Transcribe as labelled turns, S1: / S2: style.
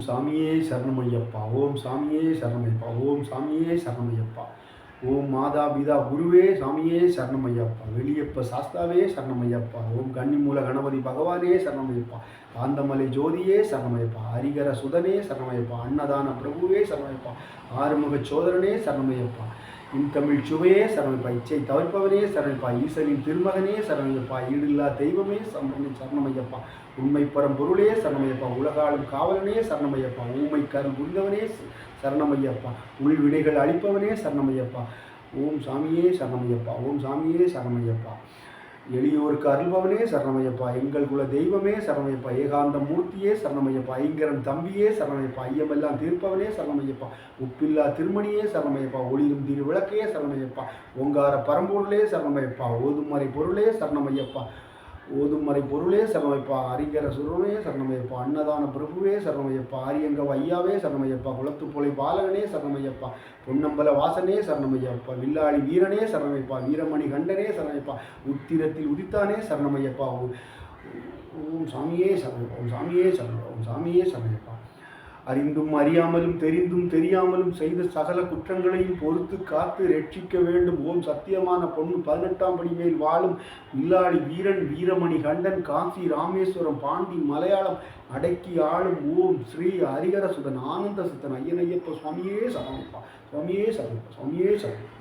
S1: சாமியே சரணமையப்பா. ஓம் சாமியே சரணமையப்பா. ஓம் சாமியே சரணமையப்பா. ஓம் மாதா பிதா குருவே சாமியே சரணமையப்பா. வெளியப்ப சாஸ்தாவே சரணமையப்பா. ஓம் கன்னிமூல கணபதி பகவானே சரணமையப்பா. காந்தமலை ஜோதியே சரணமையப்பா. ஹரிகர சுதனே சரணமையப்பா. அன்னதான பிரபுவே சரணமையப்பா. ஆறுமுக சோதரனே சரணமையப்பா. இன்தமிழ் சுவையே சரணமைப்பா. இச்சை தவிர்ப்பவனே சரணமைப்பா. ஈசனின் திருமகனே சரணமையப்பா. ஈடில்லா தெய்வமே சரணமையப்பா. உண்மை பரம்பொருளே சரணமையப்பா. உலகாளும் காவலனே சரணமையப்பா. ஊமை கருள் புரிந்தவனே சரணமையப்பா. உள்வினைகள் அளிப்பவனே சரணமையப்பா. ஓம் சாமியே சரணமையப்பா. ஓம் சாமியே சரணமையப்பா. எளியோருக்கு அருள்பவனே சரணமையப்பா. எங்கள் குல தெய்வமே சரணமையப்பா. ஏகாந்த மூர்த்தியே சரணமையப்பா. ஐங்கரன் தம்பியே சரணமையப்பா. ஐயமெல்லாம் தீர்ப்பவனே சரணமையப்பா. உப்பில்லா திருமணியே சரணமையப்பா. ஒளிரும் திருவிளக்கே சரணமையப்பா. ஓங்கார பரம்பொருளே சரணமையப்பா. ஓதுமறை பொருளே சரணமையப்பா. ஓதுமறை பொருளே சரணமையப்பா. ஹரிகர சுரனே சரணமையப்பா. அன்னதான பிரபுவே சரணமையப்பா. ஆரியங்கவ ஐயாவே சரணமையப்பா. குளத்துப்பொலை பாலகனே சரணமையப்பா. பொன்னம்பல வாசனே சரணமையப்பா. வில்லாளி வீரனே சரணமையப்பா. வீரமணி கண்டனே சரணமையப்பா. உத்திரத்தில் உதித்தானே சரணமையப்பா. ஓம் சாமியே சரணமைப்பா. ஓம் சாமியே சரணமைப்பா. ஓம் சாமியே சரணமைப்பா. அறிந்தும் அறியாமலும் தெரிந்தும் தெரியாமலும் செய்த சகல குற்றங்களையும் பொறுத்து காத்து ரட்சிக்க வேண்டும். ஓம் சத்தியமான பொண்ணு 18ஆம் படி மேல் வாழும் வில்லாளி வீரன் வீரமணி கண்டன் காசி ராமேஸ்வரம் பாண்டி மலையாளம் அடக்கி ஆளும் ஓம் ஸ்ரீ ஹரிகர சுதன் ஆனந்த சுத்தன் ஐயனையப்ப சுவாமியே சரணமைப்பா. சுவாமியே சரணமைப்பா. சுவாமியே சரணமைப்பா.